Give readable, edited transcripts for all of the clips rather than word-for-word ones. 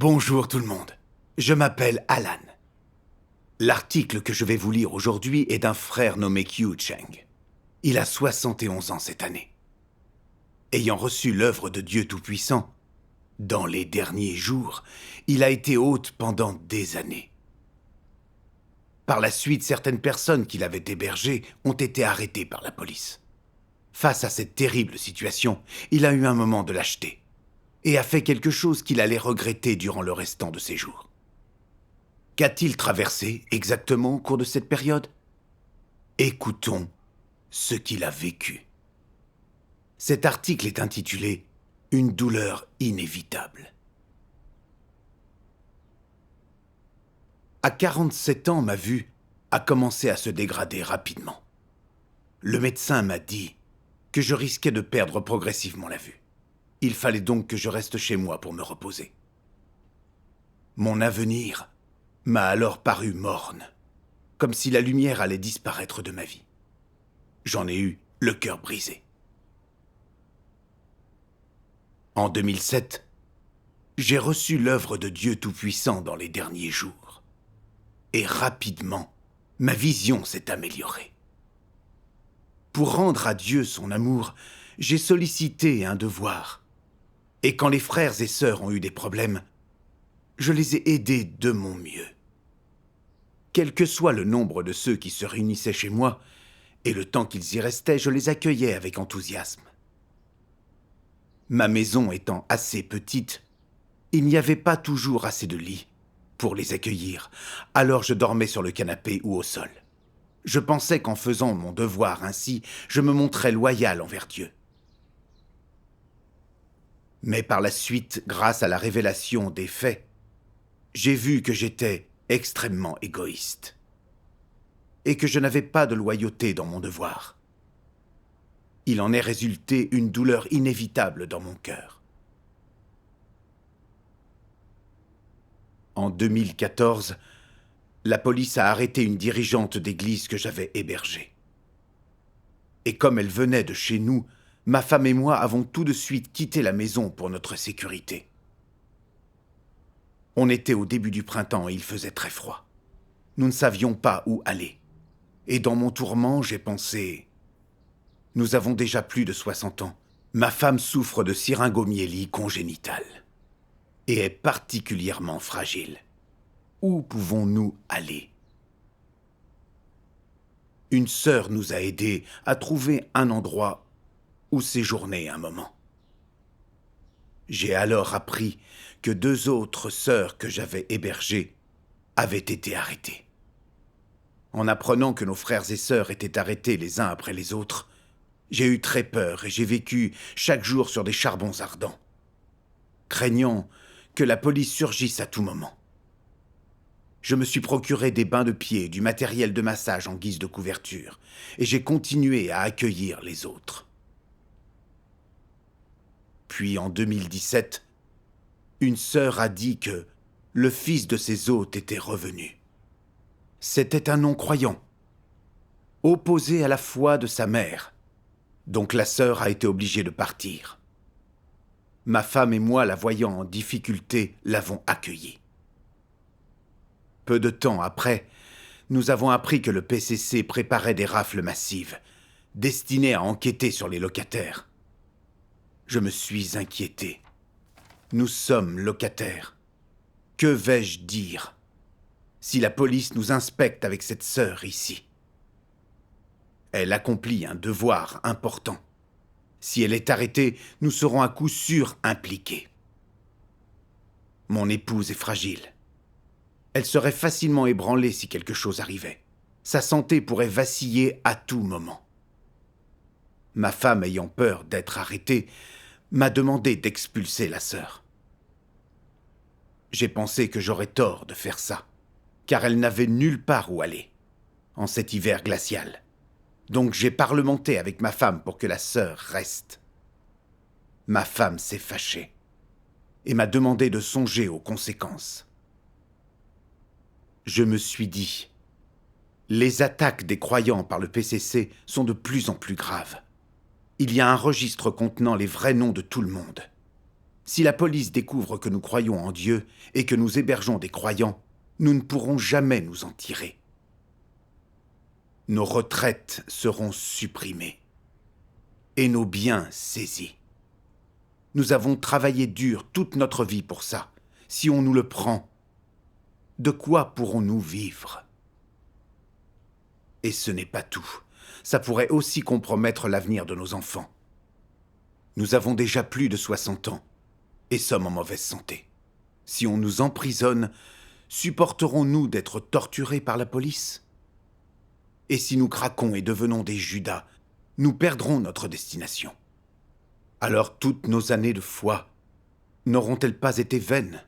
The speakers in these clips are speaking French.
Bonjour tout le monde, je m'appelle Alan. L'article que je vais vous lire aujourd'hui est d'un frère nommé Qiu Cheng. Il a 71 ans cette année. Ayant reçu l'œuvre de Dieu Tout-Puissant, dans les derniers jours, il a été hôte pendant des années. Par la suite, certaines personnes qui l'avaient hébergé ont été arrêtées par la police. Face à cette terrible situation, il a eu un moment de lâcheté et a fait quelque chose qu'il allait regretter durant le restant de ses jours. Qu'a-t-il traversé exactement au cours de cette période? Écoutons ce qu'il a vécu. Cet article est intitulé « Une douleur inévitable ». À 47 ans, ma vue a commencé à se dégrader rapidement. Le médecin m'a dit que je risquais de perdre progressivement la vue. Il fallait donc que je reste chez moi pour me reposer. Mon avenir m'a alors paru morne, comme si la lumière allait disparaître de ma vie. J'en ai eu le cœur brisé. En 2007, j'ai reçu l'œuvre de Dieu Tout-Puissant dans les derniers jours. Et rapidement, ma vision s'est améliorée. Pour rendre à Dieu son amour, j'ai sollicité un devoir. Et quand les frères et sœurs ont eu des problèmes, je les ai aidés de mon mieux. Quel que soit le nombre de ceux qui se réunissaient chez moi, et le temps qu'ils y restaient, je les accueillais avec enthousiasme. Ma maison étant assez petite, il n'y avait pas toujours assez de lits pour les accueillir, alors je dormais sur le canapé ou au sol. Je pensais qu'en faisant mon devoir ainsi, je me montrais loyal envers Dieu. Mais par la suite, grâce à la révélation des faits, j'ai vu que j'étais extrêmement égoïste et que je n'avais pas de loyauté dans mon devoir. Il en est résulté une douleur inévitable dans mon cœur. En 2014, la police a arrêté une dirigeante d'église que j'avais hébergée. Et comme elle venait de chez nous, ma femme et moi avons tout de suite quitté la maison pour notre sécurité. On était au début du printemps et il faisait très froid. Nous ne savions pas où aller. Et dans mon tourment, j'ai pensé... Nous avons déjà plus de 60 ans. Ma femme souffre de syringomyélie congénitale et est particulièrement fragile. Où pouvons-nous aller? Une sœur nous a aidés à trouver un endroit où séjourner un moment. J'ai alors appris que 2 autres sœurs que j'avais hébergées avaient été arrêtées. En apprenant que nos frères et sœurs étaient arrêtés les uns après les autres, j'ai eu très peur et j'ai vécu chaque jour sur des charbons ardents, craignant que la police surgisse à tout moment. Je me suis procuré des bains de pieds et du matériel de massage en guise de couverture, et j'ai continué à accueillir les autres. Puis en 2017, une sœur a dit que le fils de ses hôtes était revenu. C'était un non-croyant, opposé à la foi de sa mère, donc la sœur a été obligée de partir. Ma femme et moi, la voyant en difficulté, l'avons accueillie. Peu de temps après, nous avons appris que le PCC préparait des rafles massives, destinées à enquêter sur les locataires. Je me suis inquiété. Nous sommes locataires. Que vais-je dire si la police nous inspecte avec cette sœur ici? Elle accomplit un devoir important. Si elle est arrêtée, nous serons à coup sûr impliqués. Mon épouse est fragile. Elle serait facilement ébranlée si quelque chose arrivait. Sa santé pourrait vaciller à tout moment. Ma femme, ayant peur d'être arrêtée, m'a demandé d'expulser la sœur. J'ai pensé que j'aurais tort de faire ça, car elle n'avait nulle part où aller, en cet hiver glacial. Donc j'ai parlementé avec ma femme pour que la sœur reste. Ma femme s'est fâchée et m'a demandé de songer aux conséquences. Je me suis dit, les attaques des croyants par le PCC sont de plus en plus graves. Il y a un registre contenant les vrais noms de tout le monde. Si la police découvre que nous croyons en Dieu et que nous hébergeons des croyants, nous ne pourrons jamais nous en tirer. Nos retraites seront supprimées et nos biens saisis. Nous avons travaillé dur toute notre vie pour ça. Si on nous le prend, de quoi pourrons-nous vivre? Et ce n'est pas tout. Ça pourrait aussi compromettre l'avenir de nos enfants. Nous avons déjà plus de 60 ans et sommes en mauvaise santé. Si on nous emprisonne, supporterons-nous d'être torturés par la police? Et si nous craquons et devenons des Judas, nous perdrons notre destination. Alors toutes nos années de foi n'auront-elles pas été vaines?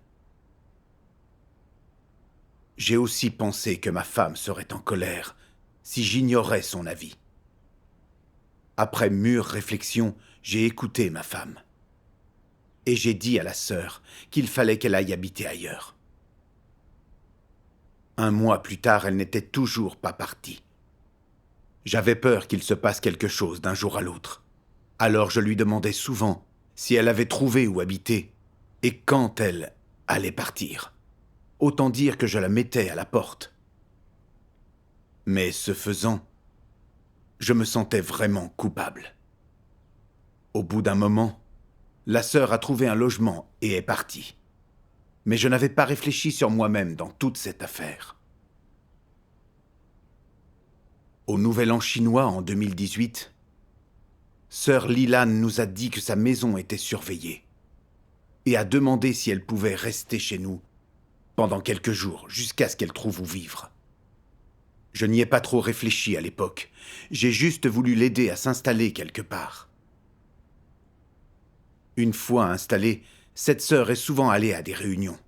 J'ai aussi pensé que ma femme serait en colère si j'ignorais son avis. Après mûre réflexion, j'ai écouté ma femme. Et j'ai dit à la sœur qu'il fallait qu'elle aille habiter ailleurs. 1 mois plus tard, elle n'était toujours pas partie. J'avais peur qu'il se passe quelque chose d'un jour à l'autre. Alors je lui demandais souvent si elle avait trouvé où habiter et quand elle allait partir. Autant dire que je la mettais à la porte. Mais ce faisant, je me sentais vraiment coupable. Au bout d'un moment, la sœur a trouvé un logement et est partie. Mais je n'avais pas réfléchi sur moi-même dans toute cette affaire. Au Nouvel An chinois en 2018, sœur Lilan nous a dit que sa maison était surveillée et a demandé si elle pouvait rester chez nous pendant quelques jours jusqu'à ce qu'elle trouve où vivre. Je n'y ai pas trop réfléchi à l'époque. J'ai juste voulu l'aider à s'installer quelque part. Une fois installée, cette sœur est souvent allée à des réunions.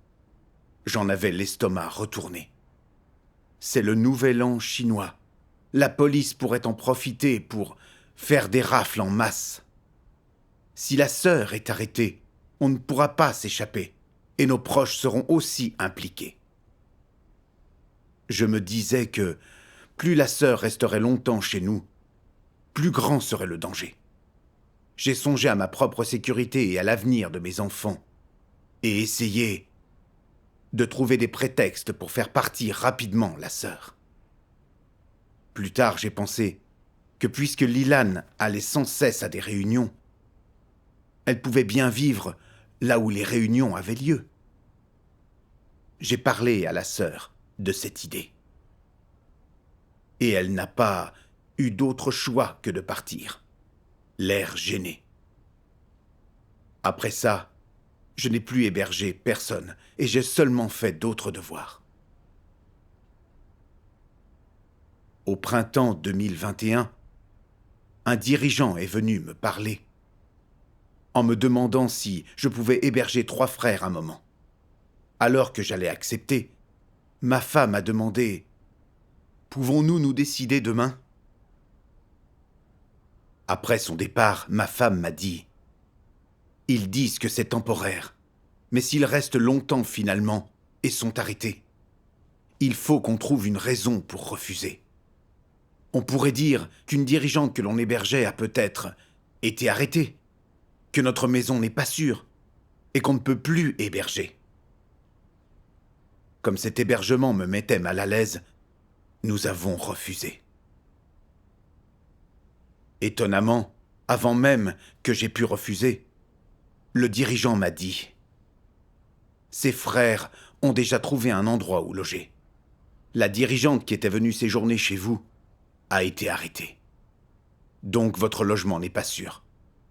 J'en avais l'estomac retourné. C'est le Nouvel An chinois. La police pourrait en profiter pour faire des rafles en masse. Si la sœur est arrêtée, on ne pourra pas s'échapper, et nos proches seront aussi impliqués. Je me disais que plus la sœur resterait longtemps chez nous, plus grand serait le danger. J'ai songé à ma propre sécurité et à l'avenir de mes enfants, et essayé de trouver des prétextes pour faire partir rapidement la sœur. Plus tard, j'ai pensé que puisque Lilan allait sans cesse à des réunions, elle pouvait bien vivre là où les réunions avaient lieu. J'ai parlé à la sœur de cette idée. Et elle n'a pas eu d'autre choix que de partir, l'air gêné. Après ça, je n'ai plus hébergé personne et j'ai seulement fait d'autres devoirs. Au printemps 2021, un dirigeant est venu me parler en me demandant si je pouvais héberger 3 frères un moment. Alors que j'allais accepter, ma femme a demandé « Pouvons-nous nous décider demain ?» Après son départ, ma femme m'a dit « Ils disent que c'est temporaire, mais s'ils restent longtemps finalement et sont arrêtés, il faut qu'on trouve une raison pour refuser. On pourrait dire qu'une dirigeante que l'on hébergeait a peut-être été arrêtée, que notre maison n'est pas sûre et qu'on ne peut plus héberger. » Comme cet hébergement me mettait mal à l'aise, nous avons refusé. Étonnamment, avant même que j'aie pu refuser, le dirigeant m'a dit « Ses frères ont déjà trouvé un endroit où loger. La dirigeante qui était venue séjourner chez vous a été arrêtée. Donc votre logement n'est pas sûr.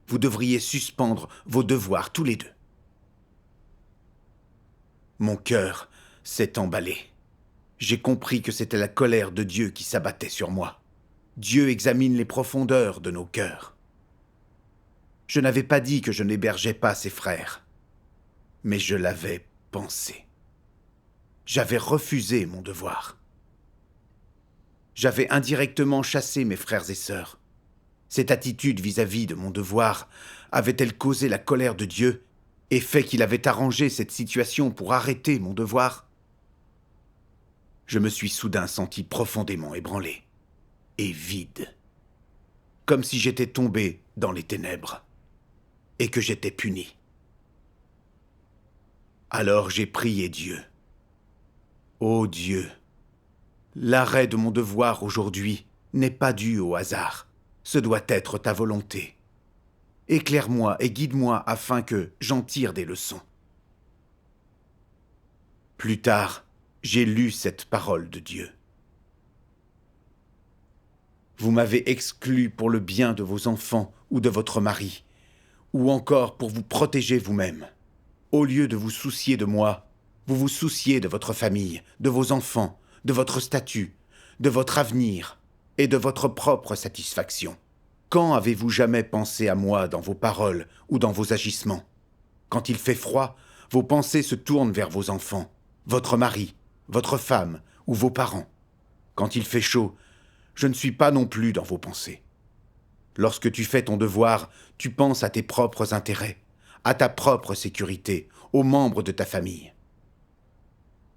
Vous devriez suspendre vos devoirs tous les deux. » Mon cœur s'est emballé. J'ai compris que c'était la colère de Dieu qui s'abattait sur moi. Dieu examine les profondeurs de nos cœurs. Je n'avais pas dit que je n'hébergeais pas ses frères, mais je l'avais pensé. J'avais refusé mon devoir. J'avais indirectement chassé mes frères et sœurs. Cette attitude vis-à-vis de mon devoir avait-elle causé la colère de Dieu et fait qu'il avait arrangé cette situation pour arrêter mon devoir? Je me suis soudain senti profondément ébranlé et vide, comme si j'étais tombé dans les ténèbres et que j'étais puni. Alors j'ai prié Dieu. Ô Dieu, l'arrêt de mon devoir aujourd'hui n'est pas dû au hasard. Ce doit être ta volonté. Éclaire-moi et guide-moi afin que j'en tire des leçons. Plus tard, j'ai lu cette parole de Dieu. Vous m'avez exclu pour le bien de vos enfants ou de votre mari, ou encore pour vous protéger vous-même. Au lieu de vous soucier de moi, vous vous souciez de votre famille, de vos enfants, de votre statut, de votre avenir et de votre propre satisfaction. Quand avez-vous jamais pensé à moi dans vos paroles ou dans vos agissements? Quand il fait froid, vos pensées se tournent vers vos enfants, votre mari, votre femme ou vos parents. Quand il fait chaud, je ne suis pas non plus dans vos pensées. Lorsque tu fais ton devoir, tu penses à tes propres intérêts, à ta propre sécurité, aux membres de ta famille.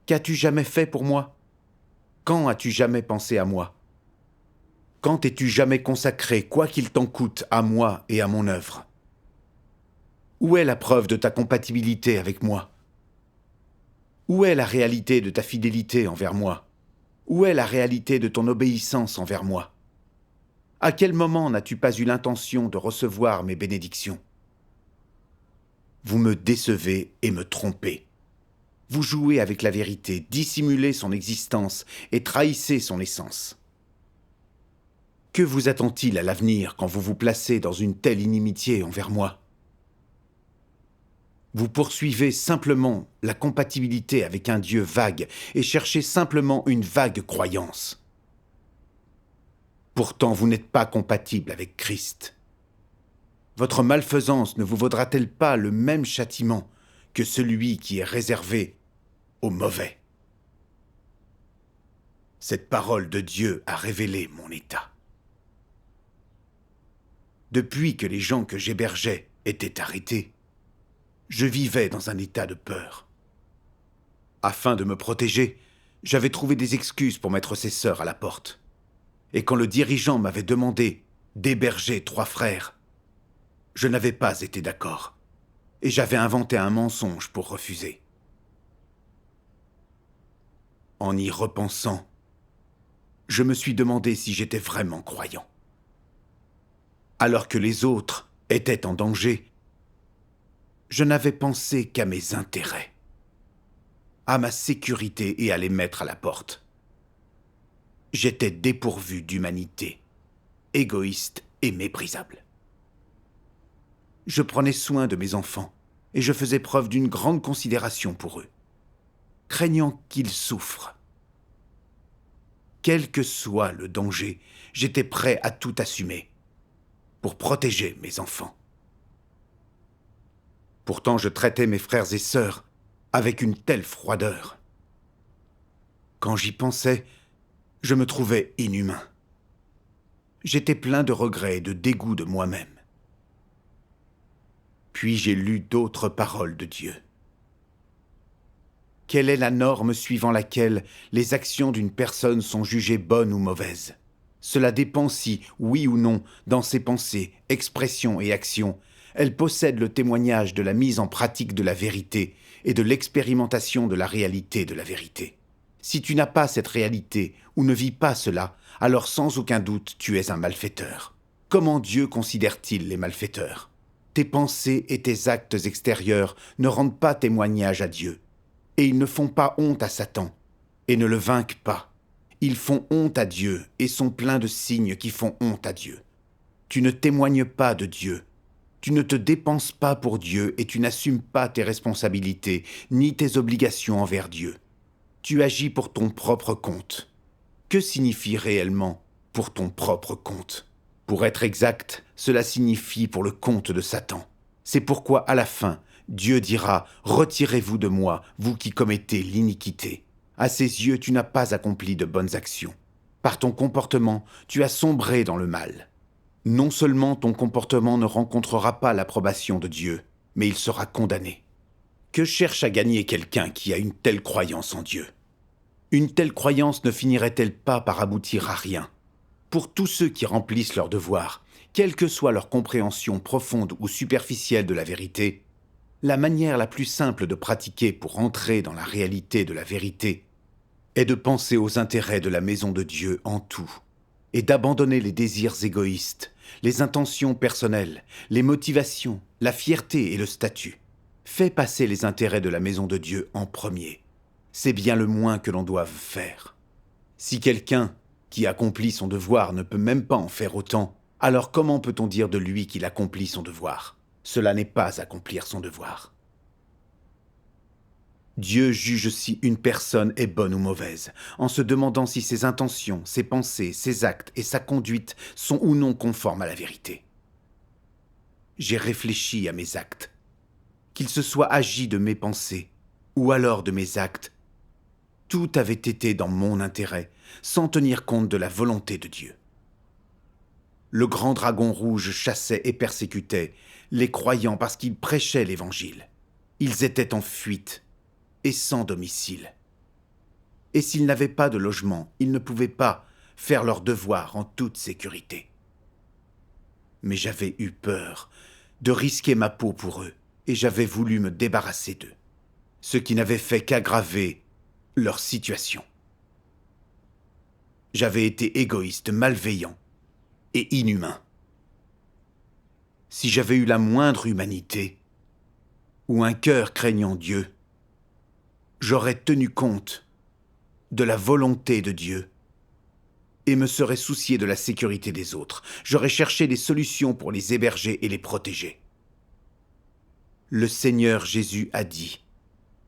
Qu'as-tu jamais fait pour moi? Quand as-tu jamais pensé à moi? Quand t'es-tu jamais consacré, quoi qu'il t'en coûte, à moi et à mon œuvre? Où est la preuve de ta compatibilité avec moi? Où est la réalité de ta fidélité envers moi? Où est la réalité de ton obéissance envers moi? À quel moment n'as-tu pas eu l'intention de recevoir mes bénédictions? Vous me décevez et me trompez. Vous jouez avec la vérité, dissimulez son existence et trahissez son essence. Que vous attend-il à l'avenir quand vous vous placez dans une telle inimitié envers moi? Vous poursuivez simplement la compatibilité avec un Dieu vague et cherchez simplement une vague croyance. Pourtant, vous n'êtes pas compatible avec Christ. Votre malfaisance ne vous vaudra-t-elle pas le même châtiment que celui qui est réservé aux mauvais? Cette parole de Dieu a révélé mon état. Depuis que les gens que j'hébergeais étaient arrêtés, je vivais dans un état de peur. Afin de me protéger, j'avais trouvé des excuses pour mettre ces sœurs à la porte. Et quand le dirigeant m'avait demandé d'héberger 3 frères, je n'avais pas été d'accord, et j'avais inventé un mensonge pour refuser. En y repensant, je me suis demandé si j'étais vraiment croyant. Alors que les autres étaient en danger, je n'avais pensé qu'à mes intérêts, à ma sécurité et à les mettre à la porte. J'étais dépourvu d'humanité, égoïste et méprisable. Je prenais soin de mes enfants et je faisais preuve d'une grande considération pour eux, craignant qu'ils souffrent. Quel que soit le danger, j'étais prêt à tout assumer pour protéger mes enfants. Pourtant, je traitais mes frères et sœurs avec une telle froideur. Quand j'y pensais, je me trouvais inhumain. J'étais plein de regrets et de dégoût de moi-même. Puis j'ai lu d'autres paroles de Dieu. Quelle est la norme suivant laquelle les actions d'une personne sont jugées bonnes ou mauvaises? Cela dépend si, oui ou non, dans ses pensées, expressions et actions, elle possède le témoignage de la mise en pratique de la vérité et de l'expérimentation de la réalité de la vérité. Si tu n'as pas cette réalité ou ne vis pas cela, alors sans aucun doute tu es un malfaiteur. Comment Dieu considère-t-il les malfaiteurs? Tes pensées et tes actes extérieurs ne rendent pas témoignage à Dieu, et ils ne font pas honte à Satan, et ne le vainquent pas. Ils font honte à Dieu et sont pleins de signes qui font honte à Dieu. Tu ne témoignes pas de Dieu. Tu ne te dépenses pas pour Dieu et tu n'assumes pas tes responsabilités ni tes obligations envers Dieu. Tu agis pour ton propre compte. Que signifie réellement pour ton propre compte? Pour être exact, cela signifie pour le compte de Satan. C'est pourquoi à la fin, Dieu dira « Retirez-vous de moi, vous qui commettez l'iniquité ». À ses yeux, tu n'as pas accompli de bonnes actions. Par ton comportement, tu as sombré dans le mal. Non seulement ton comportement ne rencontrera pas l'approbation de Dieu, mais il sera condamné. Que cherche à gagner quelqu'un qui a une telle croyance en Dieu? Une telle croyance ne finirait-elle pas par aboutir à rien? Pour tous ceux qui remplissent leur devoir, quelle que soit leur compréhension profonde ou superficielle de la vérité, La manière la plus simple de pratiquer pour entrer dans la réalité de la vérité est de penser aux intérêts de la maison de Dieu en tout, et d'abandonner les désirs égoïstes, les intentions personnelles, les motivations, la fierté et le statut. Fais passer les intérêts de la maison de Dieu en premier. C'est bien le moins que l'on doive faire. Si quelqu'un qui accomplit son devoir ne peut même pas en faire autant, alors comment peut-on dire de lui qu'il accomplit son devoir ? Cela n'est pas accomplir son devoir. Dieu juge si une personne est bonne ou mauvaise, en se demandant si ses intentions, ses pensées, ses actes et sa conduite sont ou non conformes à la vérité. J'ai réfléchi à mes actes. Qu'il se soit agi de mes pensées ou alors de mes actes, tout avait été dans mon intérêt, sans tenir compte de la volonté de Dieu. Le grand dragon rouge chassait et persécutait les croyants parce qu'ils prêchaient l'Évangile. Ils étaient en fuite et sans domicile. Et s'ils n'avaient pas de logement, ils ne pouvaient pas faire leur devoir en toute sécurité. Mais j'avais eu peur de risquer ma peau pour eux, et j'avais voulu me débarrasser d'eux, ce qui n'avait fait qu'aggraver leur situation. J'avais été égoïste, malveillant et inhumain. Si j'avais eu la moindre humanité, ou un cœur craignant Dieu, j'aurais tenu compte de la volonté de Dieu et me serais soucié de la sécurité des autres. J'aurais cherché des solutions pour les héberger et les protéger. Le Seigneur Jésus a dit :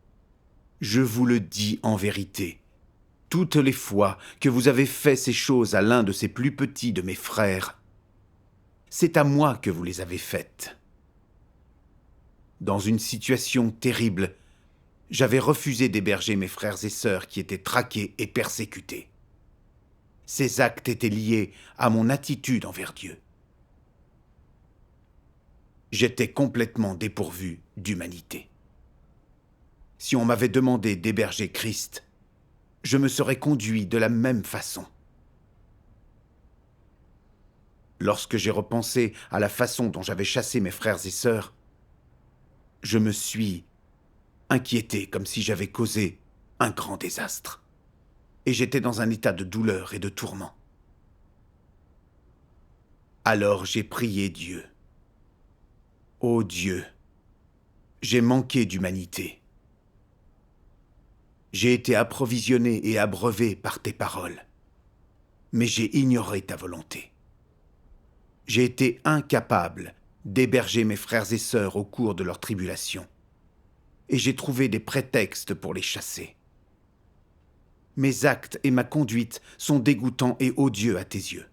« Je vous le dis en vérité, toutes les fois que vous avez fait ces choses à l'un de ces plus petits de mes frères, c'est à moi que vous les avez faites. » Dans une situation terrible, j'avais refusé d'héberger mes frères et sœurs qui étaient traqués et persécutés. Ces actes étaient liés à mon attitude envers Dieu. J'étais complètement dépourvu d'humanité. Si on m'avait demandé d'héberger Christ, je me serais conduit de la même façon. Lorsque j'ai repensé à la façon dont j'avais chassé mes frères et sœurs, je me suis inquiété comme si j'avais causé un grand désastre. Et j'étais dans un état de douleur et de tourment. Alors j'ai prié Dieu. Ô Dieu, j'ai manqué d'humanité. J'ai été approvisionné et abreuvé par tes paroles, mais j'ai ignoré ta volonté. J'ai été incapable d'héberger mes frères et sœurs au cours de leur tribulation, et j'ai trouvé des prétextes pour les chasser. Mes actes et ma conduite sont dégoûtants et odieux à tes yeux.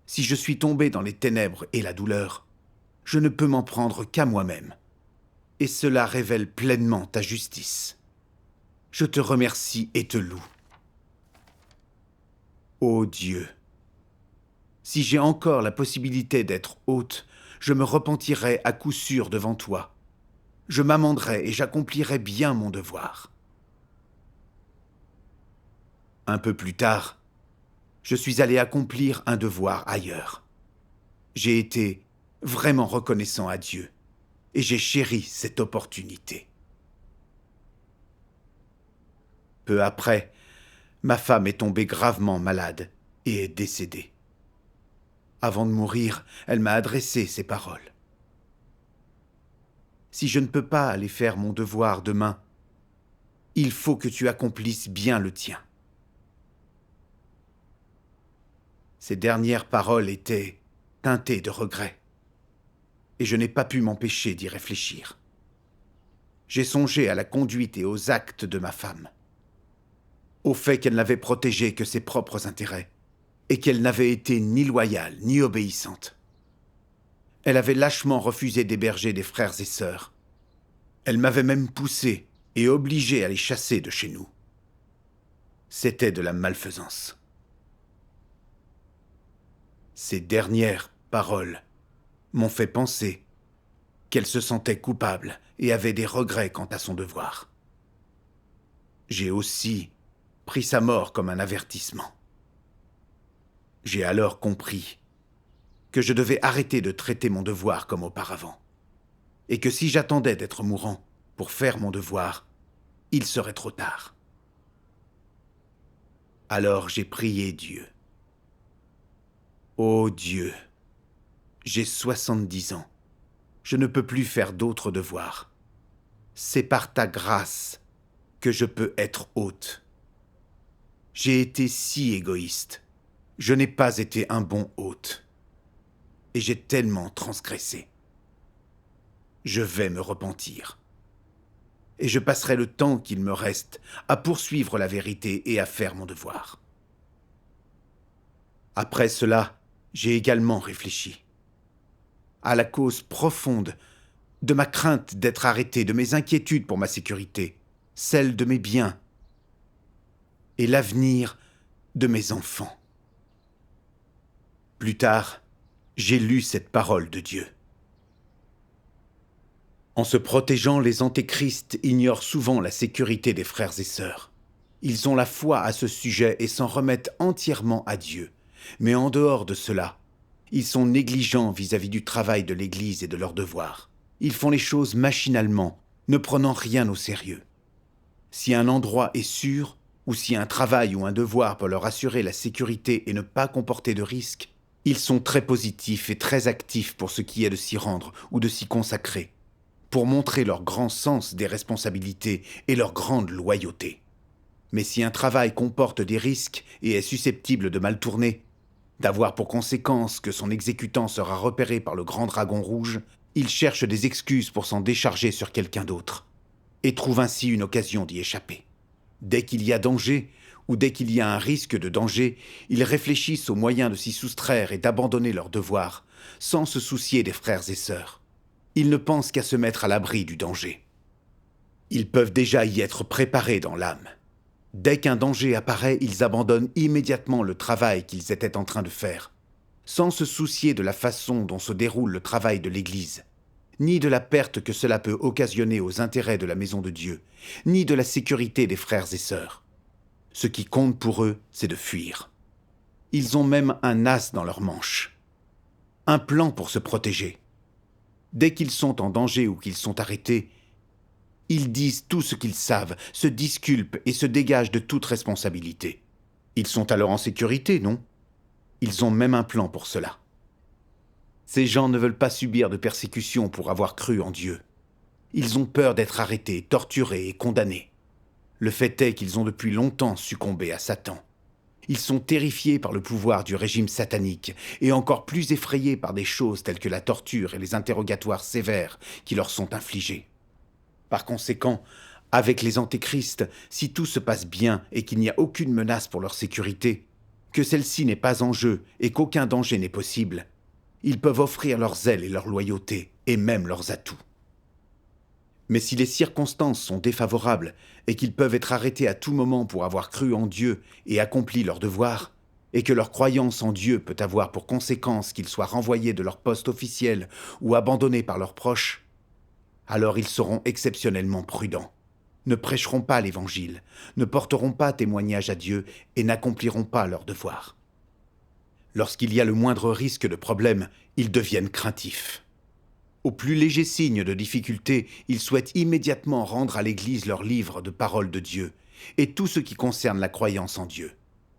Si je suis tombé dans les ténèbres et la douleur, je ne peux m'en prendre qu'à moi-même, et cela révèle pleinement ta justice. Je te remercie et te loue. Ô Dieu, si j'ai encore la possibilité d'être hôte, je me repentirai à coup sûr devant toi. Je m'amenderai et j'accomplirai bien mon devoir. Un peu plus tard, je suis allé accomplir un devoir ailleurs. J'ai été vraiment reconnaissant à Dieu et j'ai chéri cette opportunité. Peu après, ma femme est tombée gravement malade et est décédée. Avant de mourir, elle m'a adressé ces paroles. « Si je ne peux pas aller faire mon devoir demain, il faut que tu accomplisses bien le tien. » Ces dernières paroles étaient teintées de regret, et je n'ai pas pu m'empêcher d'y réfléchir. J'ai songé à la conduite et aux actes de ma femme, au fait qu'elle n'avait protégé que ses propres intérêts, et qu'elle n'avait été ni loyale ni obéissante. Elle avait lâchement refusé d'héberger des frères et sœurs. Elle m'avait même poussé et obligé à les chasser de chez nous. C'était de la malfaisance. Ces dernières paroles m'ont fait penser qu'elle se sentait coupable et avait des regrets quant à son devoir. J'ai aussi pris sa mort comme un avertissement. J'ai alors compris que je devais arrêter de traiter mon devoir comme auparavant. et que si j'attendais d'être mourant pour faire mon devoir, il serait trop tard. Alors j'ai prié Dieu. Ô Dieu, j'ai 70 ans. Je ne peux plus faire d'autres devoirs. C'est par ta grâce que je peux être hôte. J'ai été si égoïste. Je n'ai pas été un bon hôte. Et j'ai tellement transgressé. Je vais me repentir. Et je passerai le temps qu'il me reste à poursuivre la vérité et à faire mon devoir. Après cela, j'ai également réfléchi à la cause profonde de ma crainte d'être arrêté, de mes inquiétudes pour ma sécurité, celle de mes biens et l'avenir de mes enfants. Plus tard, j'ai lu cette parole de Dieu. En se protégeant, les antéchrists ignorent souvent la sécurité des frères et sœurs. Ils ont la foi à ce sujet et s'en remettent entièrement à Dieu. Mais en dehors de cela, ils sont négligents vis-à-vis du travail de l'Église et de leurs devoirs. Ils font les choses machinalement, ne prenant rien au sérieux. Si un endroit est sûr, ou si un travail ou un devoir peut leur assurer la sécurité et ne pas comporter de risques, ils sont très positifs et très actifs pour ce qui est de s'y rendre ou de s'y consacrer, pour montrer leur grand sens des responsabilités et leur grande loyauté. Mais si un travail comporte des risques et est susceptible de mal tourner, d'avoir pour conséquence que son exécutant sera repéré par le grand dragon rouge, il cherche des excuses pour s'en décharger sur quelqu'un d'autre, et trouve ainsi une occasion d'y échapper. Dès qu'il y a danger, ou dès qu'il y a un risque de danger, ils réfléchissent aux moyens de s'y soustraire et d'abandonner leurs devoirs, sans se soucier des frères et sœurs. Ils ne pensent qu'à se mettre à l'abri du danger. Ils peuvent déjà y être préparés dans l'âme. Dès qu'un danger apparaît, ils abandonnent immédiatement le travail qu'ils étaient en train de faire, sans se soucier de la façon dont se déroule le travail de l'Église, ni de la perte que cela peut occasionner aux intérêts de la maison de Dieu, ni de la sécurité des frères et sœurs. Ce qui compte pour eux, c'est de fuir. Ils ont même un as dans leur manche, un plan pour se protéger. Dès qu'ils sont en danger ou qu'ils sont arrêtés, ils disent tout ce qu'ils savent, se disculpent et se dégagent de toute responsabilité. Ils sont alors en sécurité, non? Ils ont même un plan pour cela. Ces gens ne veulent pas subir de persécutions pour avoir cru en Dieu. Ils ont peur d'être arrêtés, torturés et condamnés. Le fait est qu'ils ont depuis longtemps succombé à Satan. Ils sont terrifiés par le pouvoir du régime satanique et encore plus effrayés par des choses telles que la torture et les interrogatoires sévères qui leur sont infligés. Par conséquent, avec les antéchrists, si tout se passe bien et qu'il n'y a aucune menace pour leur sécurité, que celle-ci n'est pas en jeu et qu'aucun danger n'est possible, ils peuvent offrir leur zèle et leur loyauté, et même leurs atouts. Mais si les circonstances sont défavorables et qu'ils peuvent être arrêtés à tout moment pour avoir cru en Dieu et accompli leur devoir, et que leur croyance en Dieu peut avoir pour conséquence qu'ils soient renvoyés de leur poste officiel ou abandonnés par leurs proches, alors ils seront exceptionnellement prudents, ne prêcheront pas l'Évangile, ne porteront pas témoignage à Dieu et n'accompliront pas leur devoir. Lorsqu'il y a le moindre risque de problème, ils deviennent craintifs. Au plus léger signe de difficulté, ils souhaitent immédiatement rendre à l'Église leur livre de parole de Dieu et tout ce qui concerne la croyance en Dieu,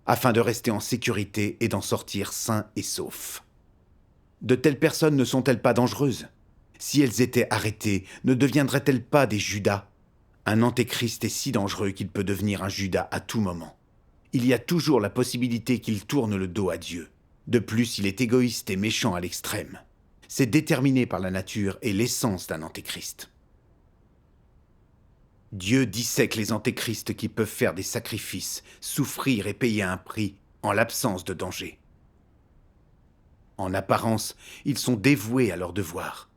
afin de rester en sécurité et d'en sortir sains et saufs. De telles personnes ne sont-elles pas dangereuses ? Si elles étaient arrêtées, ne deviendraient-elles pas des Judas ? Un antéchrist est si dangereux qu'il peut devenir un Judas à tout moment. Il y a toujours la possibilité qu'il tourne le dos à Dieu. De plus, il est égoïste et méchant à l'extrême. C'est déterminé par la nature et l'essence d'un antéchrist. Dieu dissèque les antéchrists qui peuvent faire des sacrifices, souffrir et payer un prix en l'absence de danger. En apparence, ils sont dévoués à leur devoir.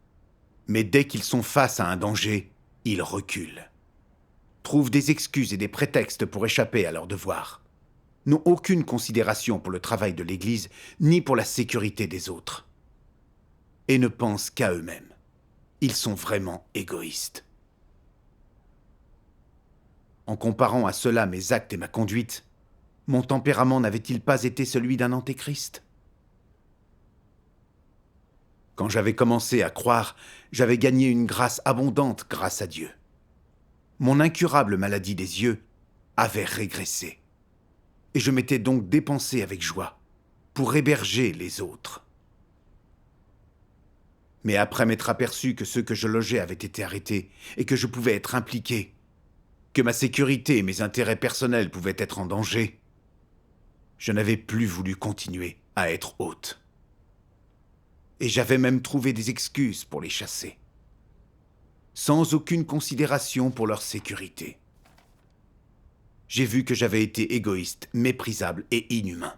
Mais dès qu'ils sont face à un danger, ils reculent. Trouvent des excuses et des prétextes pour échapper à leur devoir. N'ont aucune considération pour le travail de l'Église, ni pour la sécurité des autres. Et ne pensent qu'à eux-mêmes. Ils sont vraiment égoïstes. En comparant à cela mes actes et ma conduite, mon tempérament n'avait-il pas été celui d'un antéchrist ? Quand j'avais commencé à croire, j'avais gagné une grâce abondante grâce à Dieu. Mon incurable maladie des yeux avait régressé. Et je m'étais donc dépensé avec joie pour héberger les autres. Mais après m'être aperçu que ceux que je logeais avaient été arrêtés et que je pouvais être impliqué, que ma sécurité et mes intérêts personnels pouvaient être en danger, je n'avais plus voulu continuer à être hôte. Et j'avais même trouvé des excuses pour les chasser, sans aucune considération pour leur sécurité. J'ai vu que j'avais été égoïste, méprisable et inhumain.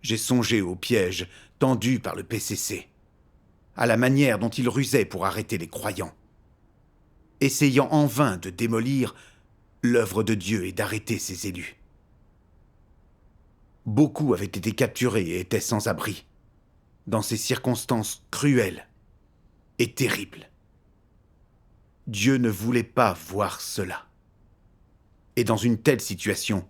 J'ai songé au piège tendu par le PCC, à la manière dont il rusait pour arrêter les croyants, essayant en vain de démolir l'œuvre de Dieu et d'arrêter ses élus. Beaucoup avaient été capturés et étaient sans abri, dans ces circonstances cruelles et terribles. Dieu ne voulait pas voir cela. Et dans une telle situation,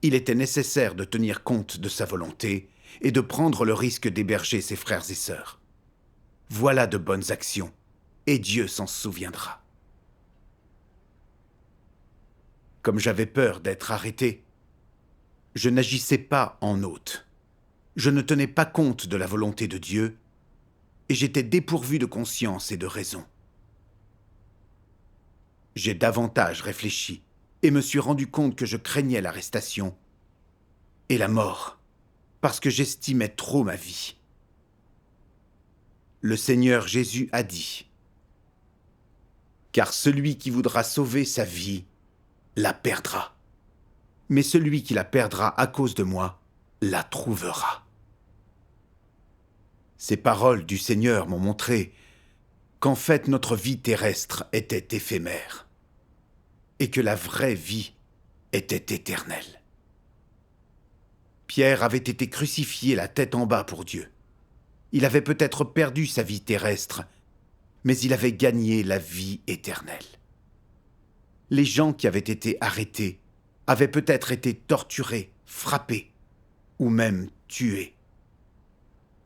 il était nécessaire de tenir compte de sa volonté et de prendre le risque d'héberger ses frères et sœurs. Voilà de bonnes actions, et Dieu s'en souviendra. Comme j'avais peur d'être arrêté, je n'agissais pas en hôte. Je ne tenais pas compte de la volonté de Dieu, et j'étais dépourvu de conscience et de raison. J'ai davantage réfléchi et me suis rendu compte que je craignais l'arrestation et la mort, parce que j'estimais trop ma vie. Le Seigneur Jésus a dit : « Car celui qui voudra sauver sa vie la perdra, mais celui qui la perdra à cause de moi la trouvera. » Ces paroles du Seigneur m'ont montré qu'en fait notre vie terrestre était éphémère et que la vraie vie était éternelle. Pierre avait été crucifié la tête en bas pour Dieu. Il avait peut-être perdu sa vie terrestre, mais il avait gagné la vie éternelle. Les gens qui avaient été arrêtés avaient peut-être été torturés, frappés ou même tués.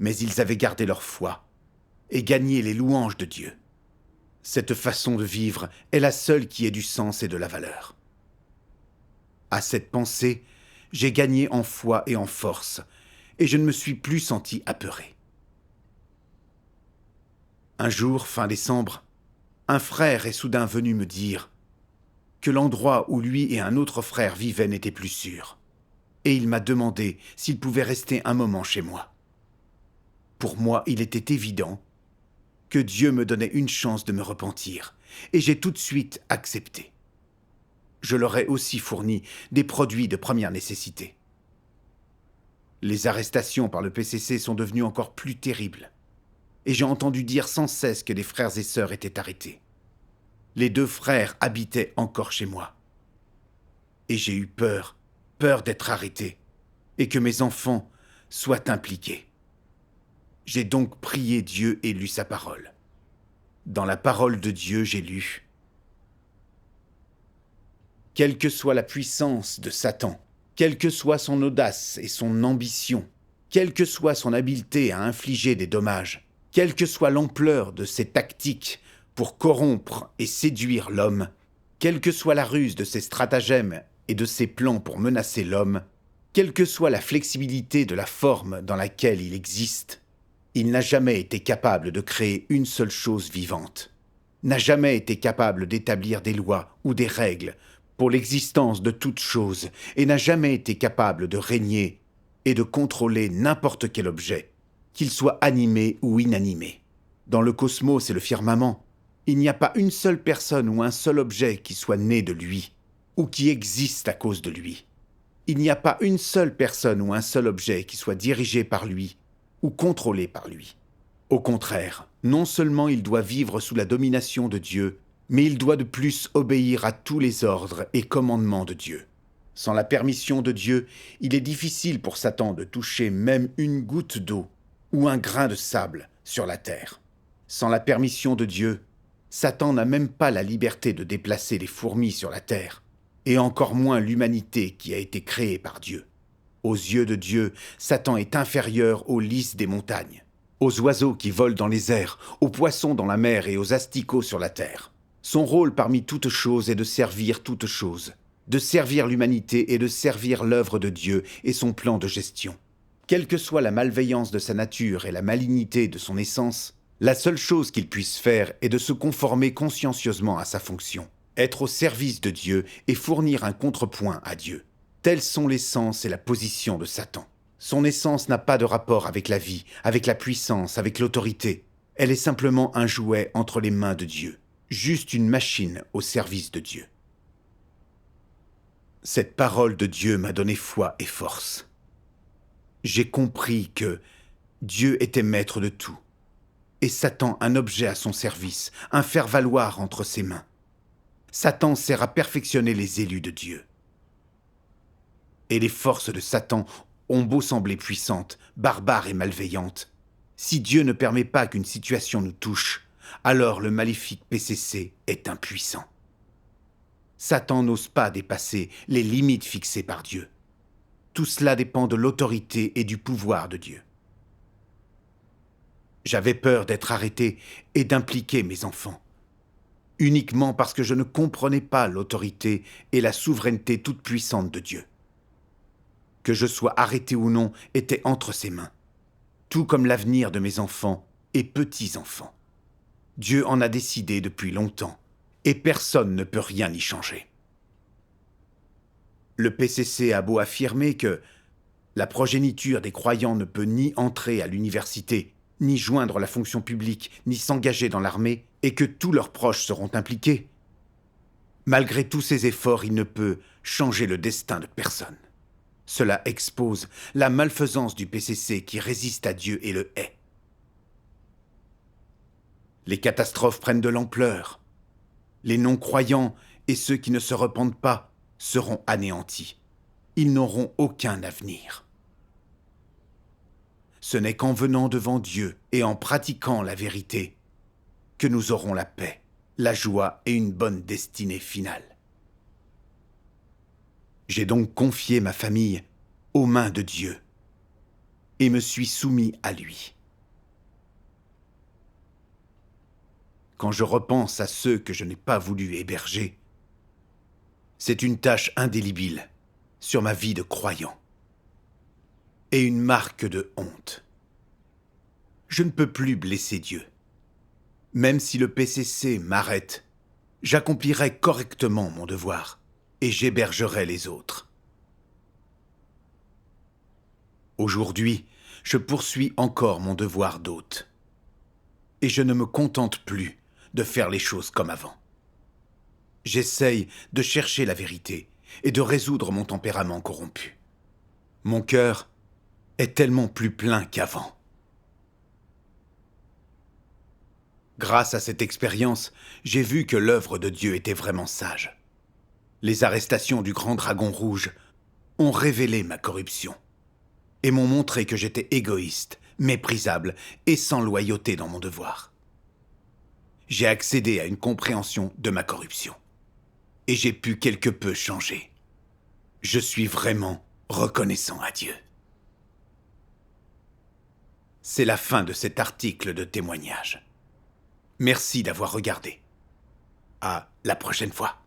Mais ils avaient gardé leur foi et gagné les louanges de Dieu. Cette façon de vivre est la seule qui ait du sens et de la valeur. À cette pensée, j'ai gagné en foi et en force, et je ne me suis plus senti apeuré. Un jour, fin décembre, un frère est soudain venu me dire que l'endroit où lui et un autre frère vivaient n'était plus sûr, et il m'a demandé s'il pouvait rester un moment chez moi. Pour moi, il était évident que Dieu me donnait une chance de me repentir, et j'ai tout de suite accepté. Je leur ai aussi fourni des produits de première nécessité. Les arrestations par le PCC sont devenues encore plus terribles, et j'ai entendu dire sans cesse que des frères et sœurs étaient arrêtés. Les 2 frères habitaient encore chez moi. Et j'ai eu peur d'être arrêté, et que mes enfants soient impliqués. J'ai donc prié Dieu et lu sa parole. Dans la parole de Dieu, j'ai lu : « Quelle que soit la puissance de Satan, quelle que soit son audace et son ambition, quelle que soit son habileté à infliger des dommages, quelle que soit l'ampleur de ses tactiques pour corrompre et séduire l'homme, quelle que soit la ruse de ses stratagèmes et de ses plans pour menacer l'homme, quelle que soit la flexibilité de la forme dans laquelle il existe, il n'a jamais été capable de créer une seule chose vivante, n'a jamais été capable d'établir des lois ou des règles pour l'existence de toute chose et n'a jamais été capable de régner et de contrôler n'importe quel objet, qu'il soit animé ou inanimé. Dans le cosmos et le firmament, il n'y a pas une seule personne ou un seul objet qui soit né de lui ou qui existe à cause de lui. Il n'y a pas une seule personne ou un seul objet qui soit dirigé par lui ou contrôlé par lui. Au contraire, non seulement il doit vivre sous la domination de Dieu, mais il doit de plus obéir à tous les ordres et commandements de Dieu. Sans la permission de Dieu, il est difficile pour Satan de toucher même une goutte d'eau ou un grain de sable sur la terre. Sans la permission de Dieu, Satan n'a même pas la liberté de déplacer les fourmis sur la terre, et encore moins l'humanité qui a été créée par Dieu. Aux yeux de Dieu, Satan est inférieur aux lys des montagnes, aux oiseaux qui volent dans les airs, aux poissons dans la mer et aux asticots sur la terre. Son rôle parmi toutes choses est de servir toutes choses, de servir l'humanité et de servir l'œuvre de Dieu et son plan de gestion. Quelle que soit la malveillance de sa nature et la malignité de son essence, la seule chose qu'il puisse faire est de se conformer consciencieusement à sa fonction, être au service de Dieu et fournir un contrepoint à Dieu. Tels sont l'essence et la position de Satan. Son essence n'a pas de rapport avec la vie, avec la puissance, avec l'autorité. Elle est simplement un jouet entre les mains de Dieu, juste une machine au service de Dieu. Cette parole de Dieu m'a donné foi et force. J'ai compris que Dieu était maître de tout, et Satan un objet à son service, un faire-valoir entre ses mains. Satan sert à perfectionner les élus de Dieu. Et les forces de Satan ont beau sembler puissantes, barbares et malveillantes, si Dieu ne permet pas qu'une situation nous touche, alors le maléfique PCC est impuissant. Satan n'ose pas dépasser les limites fixées par Dieu. Tout cela dépend de l'autorité et du pouvoir de Dieu. J'avais peur d'être arrêté et d'impliquer mes enfants, uniquement parce que je ne comprenais pas l'autorité et la souveraineté toute puissante de Dieu. Que je sois arrêté ou non était entre ses mains, tout comme l'avenir de mes enfants et petits-enfants. Dieu en a décidé depuis longtemps, et personne ne peut rien y changer. Le PCC a beau affirmer que la progéniture des croyants ne peut ni entrer à l'université, ni joindre la fonction publique, ni s'engager dans l'armée, et que tous leurs proches seront impliqués. Malgré tous ces efforts, il ne peut changer le destin de personne. Cela expose la malfaisance du PCC qui résiste à Dieu et le hait. Les catastrophes prennent de l'ampleur. Les non-croyants et ceux qui ne se repentent pas seront anéantis. Ils n'auront aucun avenir. Ce n'est qu'en venant devant Dieu et en pratiquant la vérité que nous aurons la paix, la joie et une bonne destinée finale. J'ai donc confié ma famille aux mains de Dieu et me suis soumis à lui. Quand je repense à ceux que je n'ai pas voulu héberger, c'est une tache indélébile sur ma vie de croyant et une marque de honte. Je ne peux plus blesser Dieu. Même si le PCC m'arrête, j'accomplirai correctement mon devoir et j'hébergerai les autres. Aujourd'hui, je poursuis encore mon devoir d'hôte et je ne me contente plus de faire les choses comme avant. J'essaye de chercher la vérité et de résoudre mon tempérament corrompu. Mon cœur est tellement plus plein qu'avant. Grâce à cette expérience, j'ai vu que l'œuvre de Dieu était vraiment sage. Les arrestations du grand dragon rouge ont révélé ma corruption et m'ont montré que j'étais égoïste, méprisable et sans loyauté dans mon devoir. J'ai accédé à une compréhension de ma corruption et j'ai pu quelque peu changer. Je suis vraiment reconnaissant à Dieu. C'est la fin de cet article de témoignage. Merci d'avoir regardé. À la prochaine fois.